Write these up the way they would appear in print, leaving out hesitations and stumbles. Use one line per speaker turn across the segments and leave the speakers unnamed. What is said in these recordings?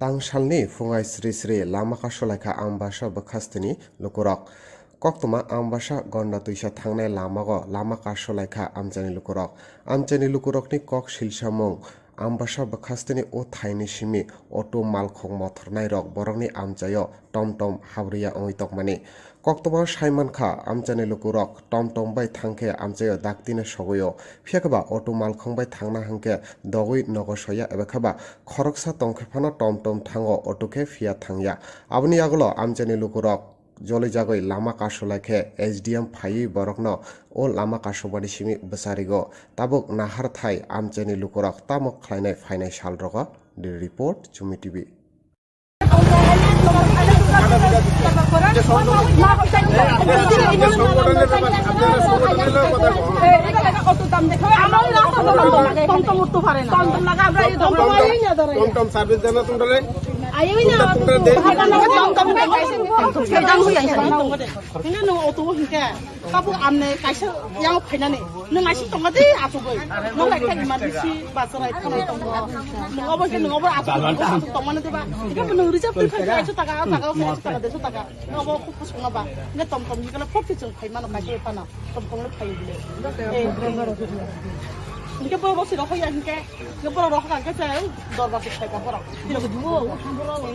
Tangsalni fungai sri lama kasolaiha ambasa bekhastini lukurok. Koktoma ambasa gonda tuisa thangnai lama kasolaiha amjani lukurok. Amjani lukurokni kok silsamung ambasa bekhastini o thaini simi auto malkhong mothornai rok borokni amjayo tomtom habriya oitokmani. Koktoma Simon Kha amjani lukurok tomtom bai thangke amjayo daktina sogoyo phiakaba auto malkhong bai thangna hangke dogoi nogosoya ebakaba khoroksa tongkhefano tomtom thango auto ke phia thangya aboni agolo amjani lukurok joli jagoi lama kasolaihe SDM phai borokno o lama kasobani simi besarigo tabuk nahar thai amjani lukurok tamok khlainai phainai salrogo the report Chumi TV
이게 뭐 싫어 허야 이게 이거 뭐라 하가 게 너가 그때가 뭐라 이렇게 누워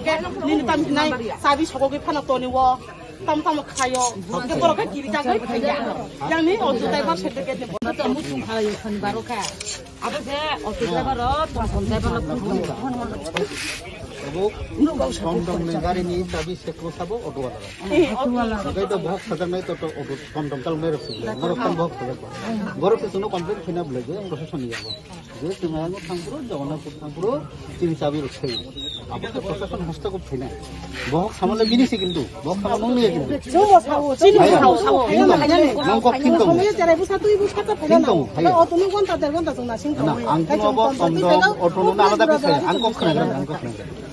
이게 니는 땀 나이 사비 저거기 파나 또니 와 땀땀 가요 이게 뭐라 그 길이 작아 양니 어디 대가 세대게 뭐 너무 좀 가요 선 바로 가 아버지 어디 대바로 돈 대바로
टमटम गाड़ी नहीं तभी से को सब auto वाला गई तो बहुत खतर नहीं तो ऑटो टमटम कल मेरे से गरम कम बहुत खतर गरम से सुनो कंप्लीट फिना बोले जे प्रोसेशन नहीं जाबो जे तुम्हारा को थांपुरो जगन्नाथपुर थांपुरो तीन चाबी रखे अब तो प्रोसेशन हस्त को फिना बहुत सामान बिनी से किंतु बहुत सामान नहीं किंतु
저거 사고 찐이 사고
नंको किंतु
거기에 때려 부사 또 이거 사다 팔려나 어떤 건다 der건다 정말 신고
안고 뭐 टमटम ऑटो는 알아다 비싸 안고 크네 안고 크네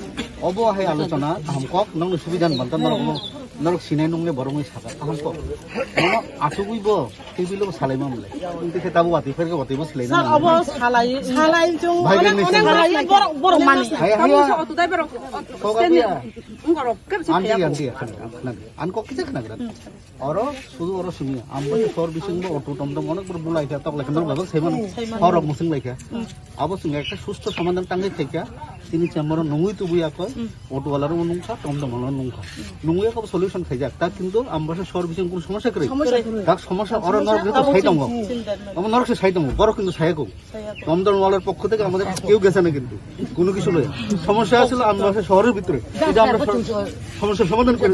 어버하의 알로잖아 함꼭 너는 수비단 만든 너는 시내 농내 버럭이 사가 함꼭 너는 아수구이버 TV로 살아이만래 근데 그다고 와디 그렇게 어디 뭐 살아이나
살 어버 살아이 좀 어느 버럭 많이
하야
어또 대버럭
거기야
응거로 그렇지
안고 কিছে খানা করা और শুধু और सुनिए आमबो सर बिसिंग बो অটো টমটম অনেক বড় বুলাইখা তক লেখা নর বাবা সেমান और मुसिंग लाइखा আবো সঙ্গে একটা সুস্থ সমাধান টাঙ্গে থেকে তিনি চেম্বার নঙ্গুই তুবুয়া কয় অটো ওয়ালার নুংখা টমটম ওয়ালার নুংখা নুঙ্গুয়া কব সলিউশন খাইজা তা কিন্তু আমবাসা সর বিসিং কোন সমস্যা করে তাক সমস্যা और নর কিন্তু সাইতাম আমন নর সে সাইতাম বড় কিন্তু সাইকো টমটম ওয়ালার পক্ষ থেকে আমাদের কেউ গেছে না কিন্তু কোনো কিছু লয় সমস্যা আছিল আমবাসা শহরের ভিতরে এটা আমরা সমস্যার সমাধান করে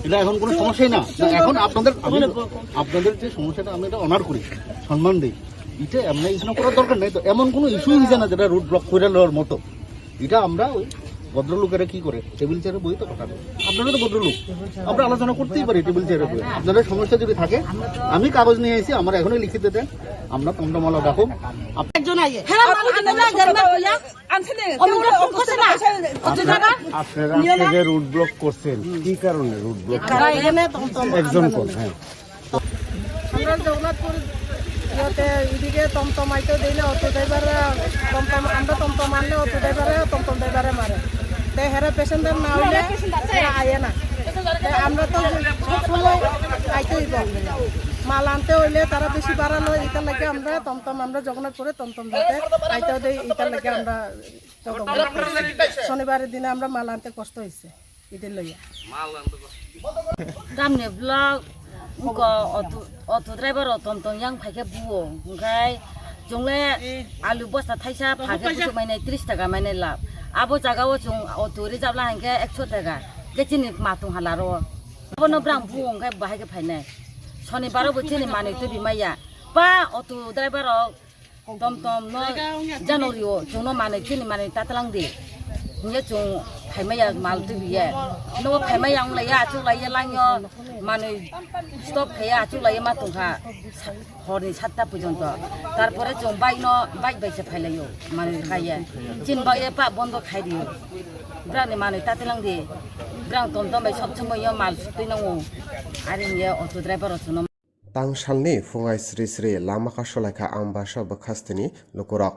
এটা এখন কোনো সমস্যাই না এখন আপনাদের যে সমস্যাটা আমি এটা অনার করি সম্মান দিই এটা এমনি ইসনা করার দরকার নেই তো এমন কোনো ইস্যুই হইছে না যেটা রুট ব্লক করে নেওয়ার মতো এটা আমরা ওই ভদ্রলোকেরা কি করে টেবিল চেয়ারে বই তো কথা আপনারা তো ভদ্রলোক আমরা আলোচনা করতেই পারি টেবিল চেয়ারে বই আপনাদের সমস্যা যদি থাকে আমি কাগজ নিয়ে এসেছি আমার এখনই লিখে দেন আমরা টমটমওয়ালা ডাকো
একজন আইয়ে হ্যাঁ
আপনারা যে রুট ব্লক করছেন কি কারণে রুট ব্লক একজন কোন হ্যাঁ
আমরা জগন্নাথপুর ইয়েতে এদিকে টমটম আইতে দিলে অটো ড্রাইভার টমটম আমরা টমটম আনলে অটো ড্রাইভারে টমটম ড্রাইভারে মারে তাই হেরা পেশেন্টার না হইলে আয়ে না আমরা তো সবসময় আইতে হইব মাল আনতে হইলে তারা বেশি বাড়ালো এটার লাগে আমরা টমটম আমরা জগন্নাথপুরে টমটম যাতে আইতে দেই এটার লাগে আমরা শনিবারের দিনে আমরা মাল আনতে কষ্ট হয়েছে এদের লইয়া
গামনে ব্লক অটো ড্রাইভার টমটম yang ফাইকে বুও ओमफ्राय जोंले आलु बस्ता थाइसा फागे माने 30 টাকা माने लाभ आबो जागाव जों अटो रिजार्भ लाहैके 100 টাকা केचिनि मातुं हालारो आबो ब्रां बुओ ओमफ्राय बाहायके फायनाय शनिबाराव बोथिनि माने तो बिमाया बा अटो ड्राइभार टमटम न जनवरियाव जोंनो माने थिनि माने तातलांदि nya chung phaimaya mal tu biye no phaimaya ang laya chu laya langyo mane stop khaya chu laya ma tongkha hori 7টা পর্যন্ত তারপরে chung bai no bai se phailayo mane khaya chin bai pa bondo khai diyo brani mane tatelang di brang tom tom bai sob chmoyo mal sutinango ari niya auto driver osuno
Tangsalni fungai sri lama kasolaiha ambasa bekhastini lukurok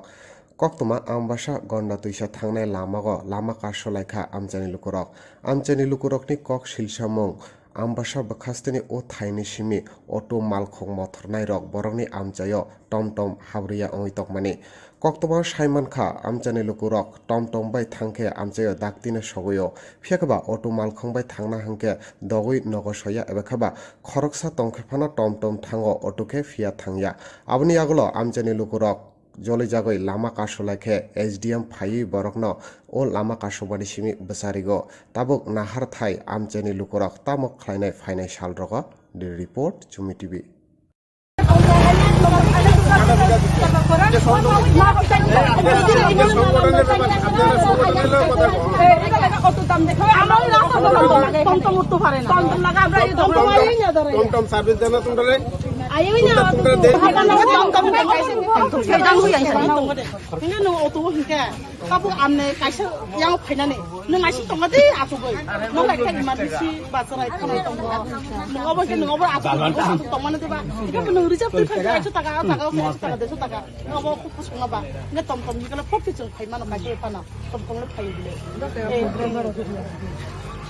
Koktoma ambasa gonda tuisa thangnai lamago lama karsolaikha amchani lukurokni kok silsamung ambasa bakhastini o thaini simi auto malkhong mothornai rok borokni amchayo tomtom habriya oitokmani Koktoma Simon Kha amchani lukurok tomtom bai thangkhe amchayo daktine sogoyo phiakaba auto malkhong bai thangna hangke dogoi nogosoya ebakhaba khoroksa tongkhefana tomtom thango auto khe phia thangya aboni agulo amchani lukurok joli jagoi lama karsolaikhe SDM phai borokno o lama karsobani simi bsarigo tabuk nahar thai amchani lukurok tamok khlainai phainai salrogo the report Chumi TV
টমটম service দেন না তোমরা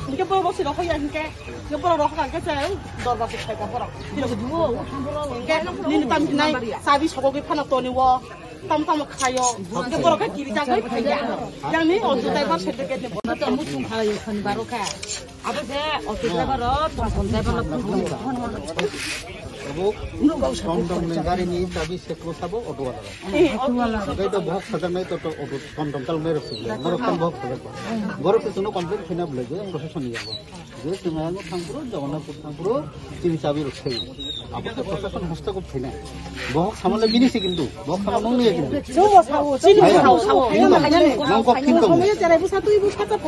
Ini bawa sih rokok ya ini kayak bawa rokok kan saya dorong ke saya bawa tidak kedua kayak ini tampi naik sabi sokok ke panas tuh nih wah tam kayo ini bawa ke kiri jaga yang ini untuk driver sertifikat nih
Nanti kamu cuma kalau yang baru kayak apa sih? Oke, driver telepon driver
Abu, tom-tom negari ni tapi seklo sabo auto wala. Sebagai itu bohong saja naik to auto tom-tom tal merek sih. Merek kan bohong saja. Baru itu no komplain kena boleh je, proses ni apa. Jadi sebenarnya tangpuro, jangan aku tangpuro, ciri cabi rusak. Apa tu proses hosta ko kena. Bohong sama lagi ni sih kintu. Bohong sama nong ni kintu. Nongkok kintu.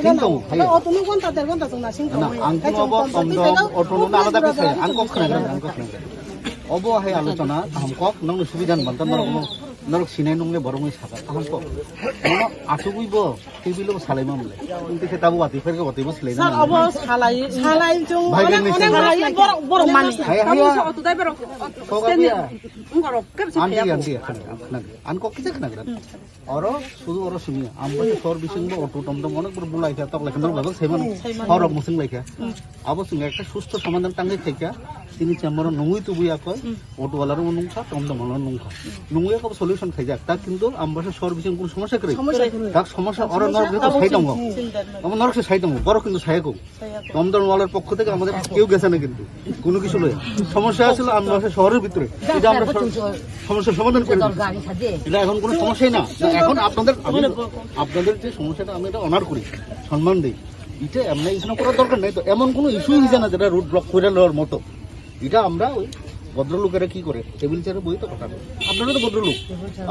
Kintu.
auto nu konta der konta tong nasing
Nah, angkut apa tom-tom auto nu nala tapi saya angkot kena. Obo hai আলোচনা hamkok nang subidan bantan narok sinai nongle boromoi saka hamkok no atuguibo tibilo salai mamle কিন্তু সেটা আবু বাতি ফেরকে বাতি মসলে না
sar abo salai jong
ভাইগের নিচে
boro mani
auto driver আনকো কিছে না গরা অর শুধু অর শুনি আমরা সর বিসিং অটো টমটম অনেক বড় বুলাইছা তক লেখানোর ভাবে সেমন অর মুসিং লাইখা আবো সঙ্গে একটা সুস্থ সমাধান টাঙ্গে থেকে তিনি চেম্বার নঙ্গুই তুবুয়া কয় অটোওয়ালারও নংখা টমটমওয়ালারও নংখা নঙ্গুয়া কব সলিউশন খাইজা তা কিন্তু আমরা সর বিসিং কোন সমস্যা করে তাক সমস্যা অর নর তো সাইড দঙ্গ আমরা নরকে সাইড দঙ্গ বড় কিন্তু সাইকো টমটমওয়ালার পক্ষ থেকে আমাদের কেউ গেছে না কিন্তু কোনো কিছু লয় সমস্যা আছে আমরা শহরের ভিতরে এটা আমরা সমস্যার সমাধান করে
গাড়ি সাজে
এটা এখন কোনো সমস্যাই না এখন আপনাদের যে সমস্যাটা আমি এটা অনার করি সম্মান দিই এটা এমনি ইসনা করার দরকার নেই তো এমন কোনো ইস্যুই হয়েছে না যেটা রুট ব্লক করে নেওয়ার মতো এটা আমরা ওই ভদ্রলোকেরা কি করে টেবিল চেয়ারে বই তো কথা বলে আপনারা তো ভদ্রলোক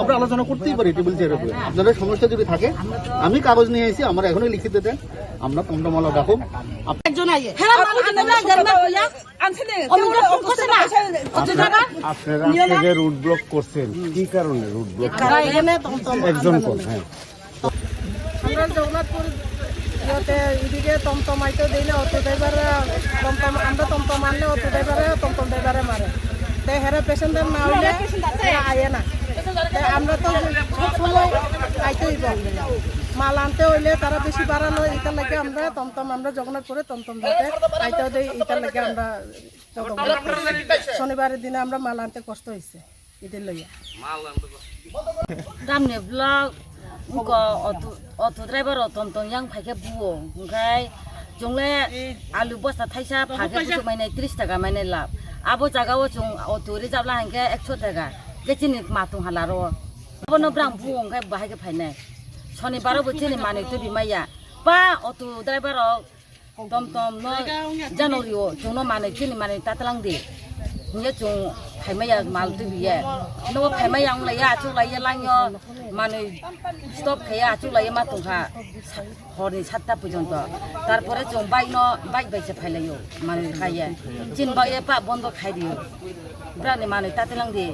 আমরা আলোচনা করতেই পারি টেবিল চেয়ারে বই আপনাদের সমস্যা যদি থাকে আমি কাগজ নিয়ে এসেছি আমার এখনই লিখিতে দেন আমরা টমটমওয়ালা ডাকুন
একজন আইয়ে
আপনারা রুট ব্লক করছেন কি কারণে রুট ব্লক একজন কোন হ্যাঁ
আমরা জগন্নাথপুর ইয়েতে এদিকে টমটম আইতে দিলে অটো ড্রাইভার টমটম আমরা টমটম আনলে অটো ড্রাইভারে মারে তাই হেরা পেশেন্টার না হইলে আয়ে না আমরা তো সবসময় আইতে হইব মাল আনতে হইলে তারা বেশি বাড়ালো এটার লাগে আমরা টমটম আমরা জগন্নাথপুরে টমটম যাতে আইতে দেয় এটার লাগে আমরা শনিবারের দিনে আমরা মাল আনতে কষ্ট হয়েছে এদের লইয়া
দামনে ব্লক অটো ড্রাইভার টমটম yang ফাইকে বুও ओमफ्राय जोंले आलु बस्ता थाइसा फागे बुसु माने 30 टाका माने लाभ आबो जागाव जों अटो रिजार्भ लांके 100 टाका गेचिनि मातुं हालारो बनो ब्रां बुओ ओमफ्राय बाहायके फायनाय शनिबार बोथिनि माने तो बिमाया बा अटो ड्राइभार टमटम न जानुवारियाव जोंनो माने थिनि माने तातलांदि Nya chung paimaya mal tu biye. No paimaya ang laya chung laya langyo manu stop kaya chung laya matung ha. Hori satta pujonto. Tarpore chung bike se pailayo manu kaya. Jin baye pa bondo khai diyo. Brani manu tatilang di.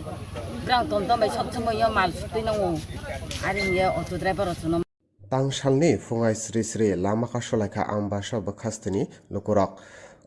Brang tonton bai sok chumoyo mal sutui nango. Ari nye auto driver osuno.
Tangsalni fungai sri lama kasolaika ambasa bakhastini lukurok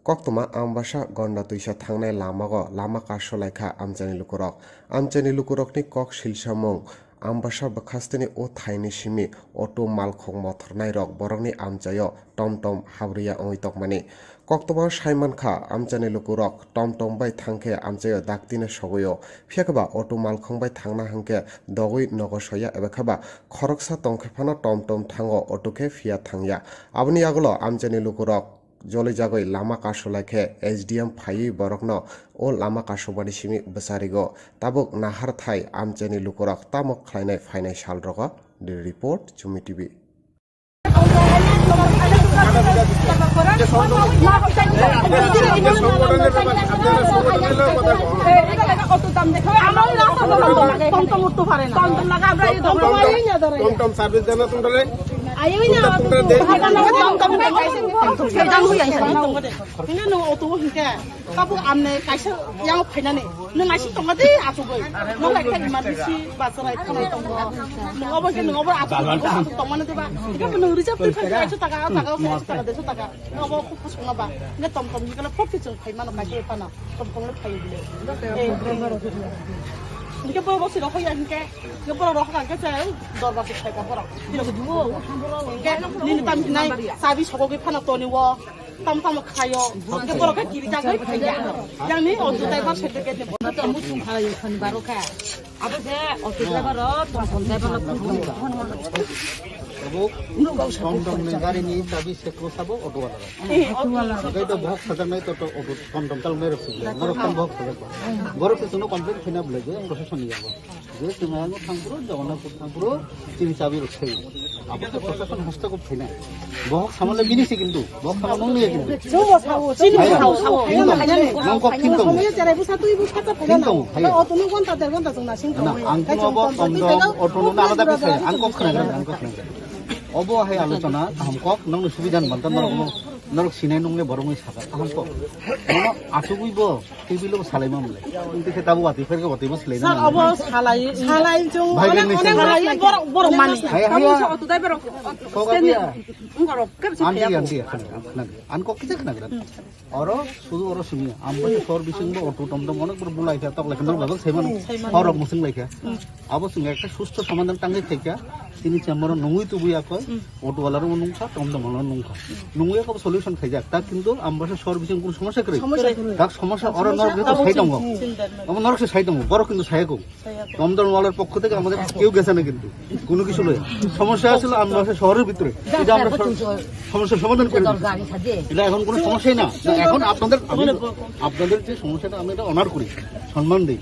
Koktoma ambasa gonda tuisa thangnai lamago lama kasolaika amchani lukurokni kok silsamung ambasa bakhastini o thaini simi auto malkhong mothornai rok borokni amchayo tomtom habriya oi tokmani koktoma saiman kha amchani lukurok tomtom bai thangkhe amchayo daktine sogoyo phiakaba auto malkhong bai thangna hangke dogoi nogosoya ebakhaba khoroksa tongkhefano tomtom thango auto khe phia thangya aboni agolo amchani lukurok joli jagoi lama kasolakhe SDM phai borokno o lama kasobani simi bsarigo tabuk nahar thai amchani lukurok tamok khlainai phainai salrogo the report Chumi TV
টমটম service দেন তোমরা
Ini nu auto hingga, kamu amne kaisa yang penane, nu ngasih tongkat di aku boy, nu lagi kan emergency baterai kan tongkat, nu apa aku tongkat nanti pak, kita menurut siapa tuh kan itu taka desu taka, nu apa aku pas ngapa, ini tom juga kalau profit jeng pengen mana kasih apa na, tom le pengen beli. Ini kan bawa sih rokok yang kayak, ini bawa rokok kan saya, dorba sih saya kapor, tidak kedua, kayak ini tam naik, sabi sokoki panas tuh nih wah. Tam-tam kayo, ini baru kan kiri jaga kayak, yang ini auto driver sedikit nih.
Nanti musim kalau yang baru kayak apa sih auto driver tom driver
টমটম গাড়ি নিয়ে যাবি সে কোসাবো অটোওয়ালা এটা বহুত সাজা নাই তো auto টমটম তাল মেরে ফিলে নরকম বহুত সাজা বড় কিছু কমপ্লিট ফিনা বলে যে প্রশাসন নিয়ে যাব যে তুমি আগে থামপুরো জগন্নাথপুর থামপুরো তিনি চাবি রক্ষে আবার তো প্রশাসন হস্তক্ষেপ ফিনা বহুত সামলে বিনিছি কিন্তু বহুত সামলে নিয়ে কিন্তু নংকক কিন্তু আংকো টমটম অটো আলাদা বিষয় আংকক খানা অবহাই আলোচনা হামকক নং সুবিধা মানতা নরক সিনাই নংলে বরমই সাকা হামকক আচুগুইব টিবিলো সালাইমা মলে কিন্তু খেতাবো বাতি ফেরকে বাতিবো সালাইনা
अब सालाय जों बर मानि auto driver
আনকক কিছে খানা অরো শুধু অরো সিমি আমবাসে সর বিসিংবো অটো টমটম অনেক বড় বুলাইখা তক লেখানোর বাবল সেইমান হরক মুসিং লাইখা আবসিং একটা সুস্থ সমাধান টাঙ্গে থেকে তিনি চেম্বার নঙ্গুই তুবুয়া কয় অটোওয়ালারও নংখা টমটমওয়ালারও নংখা নঙ্গুয়া কব সলিউশন খাইজা তা কিন্তু আমবাসে সর বিসিং কোন সমস্যা করে তাক সমস্যা অর নরক তো সাইতাঙ্গ আমার নরক সে সাইতাঙ্গ বড় কিন্তু সাইকো টমটমওয়ালার পক্ষ থেকে আমাদের কেউ গেছে না কিন্তু কোনো কিছু লয় সমস্যা আসলে আমবাসে শহরের ভিতরে এটা আমরা সমস্যার সমাধান করে এটা এখন কোনো সমস্যাই না এখন আপনাদের যে সমস্যাটা আমরা এটা অনার করি সম্মান দিই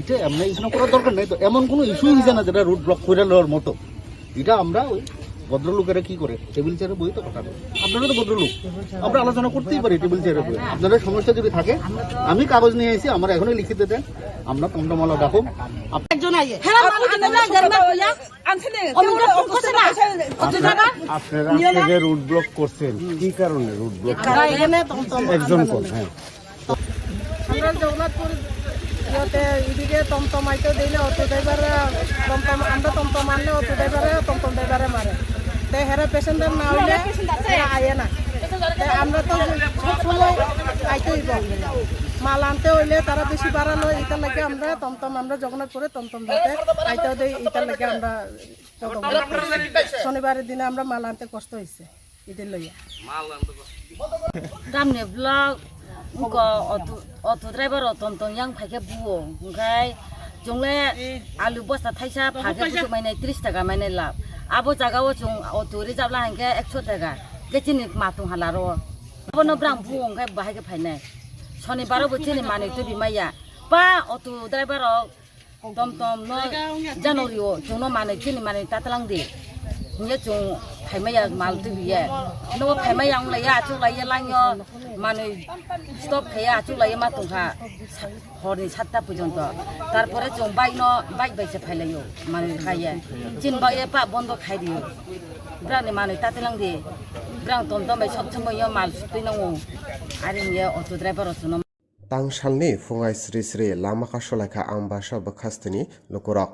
এটা এমনি ইস্যু করার দরকার নেই তো এমন কোনো ইস্যুই হয়েছে না যেটা রুট ব্লক করে নেওয়ার মতো এটা আমরা ওই ভদ্রলোকেরা কি করে টেবিল চেয়ারে বই তো কথা বলে আপনারা তো ভদ্রলোক আমরা আলোচনা করতেই পারি টেবিল চেয়ারে বই আপনাদের সমস্যা যদি থাকে আমি কাগজ নিয়ে এসেছি আমার এখনই লিখিত দেন আমরা টমটমওয়ালা ডাকো
একজন আইয়ে
আপনারা রুট ব্লক করছেন কি কারণে রুট ব্লক একজন কোন হ্যাঁ
আমরা জগন্নাথপুর এদিকে টমটম আইতে দিলে অটো ড্রাইভার আমরা টমটম আনলে অটো টমটম ড্রাইভারে মারে তাই হেরা পেশেন্টার না হইলে আয়ে না আমরা তো সবসময় আইতে হইব মাল আনতে হইলে তারা বেশি বাড়ানো এটার লাগে আমরা আমরা জগন্নাথপুরে টমটম যাতে আইতেও দিই এটার লাগে আমরা শনিবারের দিনে আমরা মাল আনতে কষ্ট হয়েছে এদের লইয়া
দামনে block auto driver tom yang pakai buo ngai jongle alu bosta thaisa phage busu mainai 30 taka mainai lap abo jaga o jong auto reserve la hangke 100 taka kechini matung halaro abo no brang buo ngai bahai ke phainai shonibaro botini mani to bimaya pa auto driver tom no january o jongno mani chini mani tatlang de nya jong phaimaya mal tu biye no phaimaya ang laya chu laya langyo মানে stop খেয়ে আচুক লাগে মা তোমরা হরনি 7টা পর্যন্ত তারপরে जों bike বাইসে ফাইলাইও মানে খাইয়ে চিন বাইয়ে পা বন্ধ খাই দিও ব্রানে মানে তাতেলাং দি ব্রাং তমতমাই সবসময় মাল সুতৈনাंगौ आरो निया अट' ड्राइभार असुनो
तांसालनि फुङाय स्रि स्रि Lama कासलायखा आमबासा बखास्तनि लुकुरक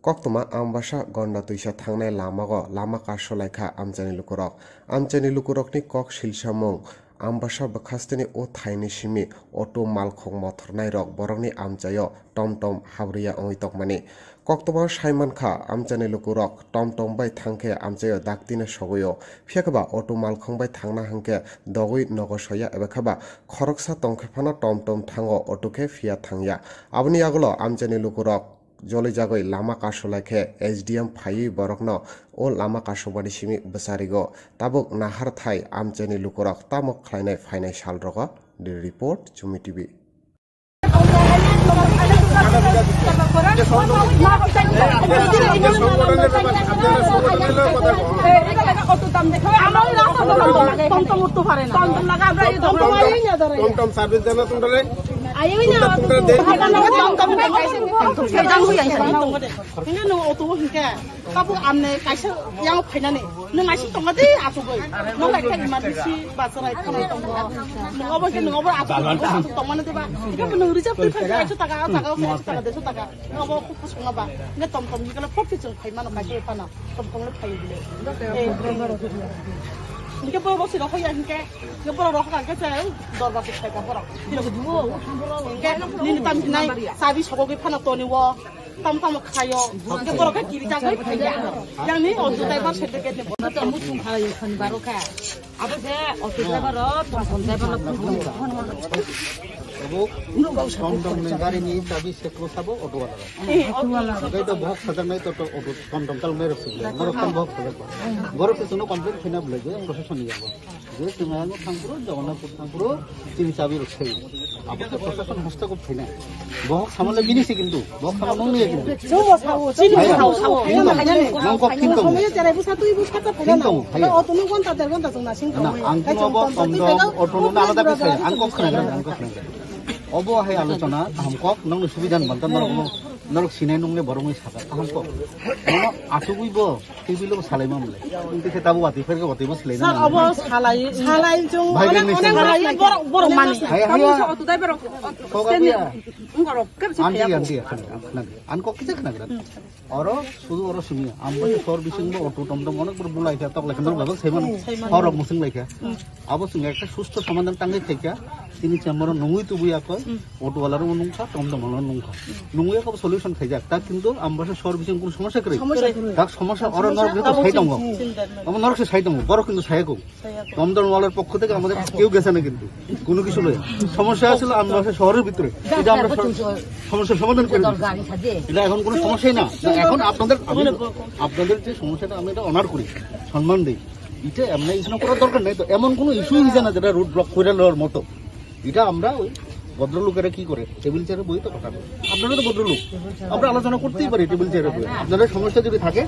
koktoma ambasa gonda tuisa thangnai lamago lama kasolaikhা amchani lukurokni kok silsamung ambasa bakhastini o thaini simi auto malkhong mothornai rok borokni amchayo tomtom habriya oi tokmani কক্তমা সাইমানখা আমচানি লুকুরক টমটম বাই থাংকে আমচায় দাকতিনে সগয় ফিয়াকবা অটো মালখংবাই থাংনা হাंके দগই নগসয়া এবাখাবা খরকসা তংখেফানা টমটম থাঙ্গ অটোকে ফিয়া থাংয়া আবনি আগলো আমচানি লুকুরক জলি জাগই লামা কাশলাইখে এসডিএম ফাই বরকন ও লামা কাশবানি সিমি বসারিগ তাবুক নাহার থাই আমচানি লুকুরক তামক খাইনাই ফাইনাই সালরগ দি রিপোর্ট চুমি টিভি
টমটম সার্ভিস দেন না তোমরা
이게 뭐 혹시 너 허야 이게 이거 뭐라 너 하가 게 돼. 너 밖에 살까 뭐라. 이렇게 누워. 이게 니는 땀 지나이 사비 소고기 파나 또니 워. 땀 가요. 이게 뭐라 그 길이 작아. 양니 어디 대바 세대게 뭐.
또 무슨 가요 건 바로 가 아버지 어떻게 해봐라 돈 대봐라
টমটম গাড়ি নিয়ে চাবি সেকলো সাবো অটোওয়ালা তো বহুত সাজার নাই তো অটো টমটম কাল মেরে রাখছিল মরকম বহুত সাজার বড় কিছু কমপ্লেন ফিনা বলে যে প্রশাসন নিয়ে যাব যে তুমি আনো থাঙ্গুরো জগন্নাথপুর থাঙ্গুরো তিনি চাবি রাখছে আপনি তো প্রশাসন হস্তক্ষেপ ফিনা বহুত সামান্য জিনিস কিন্তু বহুত সামান্য নিয়ে কিন্তু নংকক কিন্তু না আঙ্কিনো টমটম অটো না আলাদা বিষয় আঙ্কক খানা অবহাই আলোচনা হামকক নং সুবিধান বান্তা নরক সিনাই নংলে বরমই সাকা হামকক নং আটুগুইব টিবিলো সালাইমা মলে কিন্তু সেটাবো আতিফেরকে অতিবো সালাইনা
স্যার অব সালাই জং অনেক বড় মানি অত দাইবার
আন্টি আনকক কিছু খানা অর শুধু অর সিমি আমবো সর বিসিংবো অটো টমটম অনেক বড় বুলাইখা তক লেখা নর বাবা সেমান হরক মুসিং লাইখা আবো সঙ্গে একটা সুস্থ সমাধান টাঙ্গে থাকা তিনি চেম্বার নঙুই তুবুয়া কয় অটোওয়ালারও নংখা টমটমালার নংখা নঙুয়া কব সলিউশন খাই যাক তা কিন্তু আমবাসা সর বিসিং কোন সমস্যা করে তাক সমস্যা অর নর কিন্তু সাইডঙ্গ আমার নরকে সাইডঙ্গ বড় কিন্তু সাইকো টমটমওয়ালার পক্ষ থেকে আমাদের কেউ গেছে না কিন্তু কোনো কিছু লয় সমস্যা আছিল আমবাসা শহরের ভিতরে এটা আমরা সমস্যার সমাধান করে এটা এখন কোনো সমস্যাই না এখন আপনাদের যে সমস্যাটা আমি এটা অনার করি সম্মান দিই এটা এমনি ইস্যু করার দরকার নেই তো এমন কোনো ইস্যুই হয়েছে না যেটা রুট ব্লক করে নেওয়ার মতো এটা আমরা ওই ভদ্রলোকেরা কি করে টেবিল চেয়ারে বই তো কথা বলে আপনারা তো ভদ্রলোক আমরা আলোচনা করতেই পারি টেবিল চেয়ারে বই আপনাদের সমস্যা যদি থাকে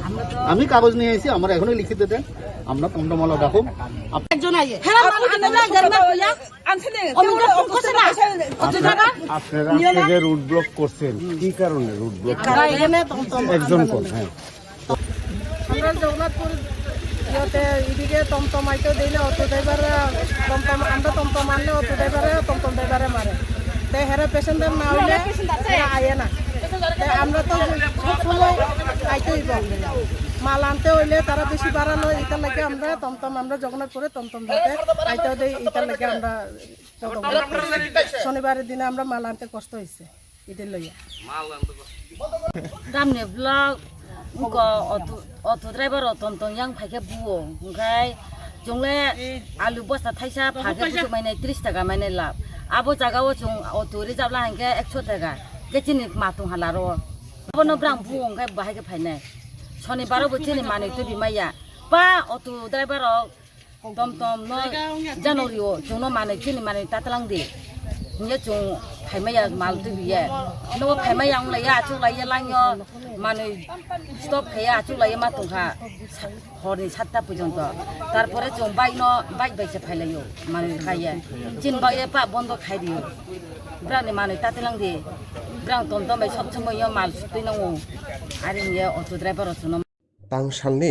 আমি কাগজ নিয়ে এসেছি আমার এখনই লিখিতে দেন আমরা টমটমওয়ালা ডাকুন
একজন আইয়ে
আপনারা থেকে রুট ব্লক করছেন কি কারণে রুট ব্লক একজন কোন হ্যাঁ
আমরা জগন্নাথপুর ইয়েতে এদিকে টমটম আইতে দিলে অটো ড্রাইভাররা টমটম আমরা টমটম আনলে অটো ড্রাইভারে মারে তাই হেরা পেশেন্টার না হইলে আয়ে না আমরা তো সবসময় আইতেই মাল আনতে হইলে তারা বেশি বাড়ালো এটার লাগে আমরা টমটম আমরা জগন্নাথপুরে টমটম যাতে আইতেও দেই এটার লাগে আমরা শনিবারের দিনে আমরা মাল আনতে কষ্ট হয়েছে এদের লইয়া
দামনে ব্লক অটো ড্রাইভার টমটম yang ফাইকে বুও ओमफ्राय जोंले आलु बस्ता थाइसा फागे बुसु माने 30 টাকা माने लाभ आबो जागाव जों अटो रिजार्भ लांगे 100 টাকা केचिनि मातुं हालारो आबो ब्रां बुओ ओमफ्राय बाहायके फायनाय शनिबाराव बोथिनि माने तो बिमाया बा अटो ड्राइभार टमटम न जनवरियाव जोंनो माने किनि माने तातलांदि nya chung phaimaya mal tu biye no phaimaya ang laya chu laya langyo mane stop khaya chu laya ma tongkha hori 7টা পর্যন্ত তারপরে chung bike baise phailayo mane khaya chin baye pa bondo khai diyo brani mane tatelang di brang tomtom bai sob chmoyo mal sutui nango ari niya auto driver osuno
तांगशालनि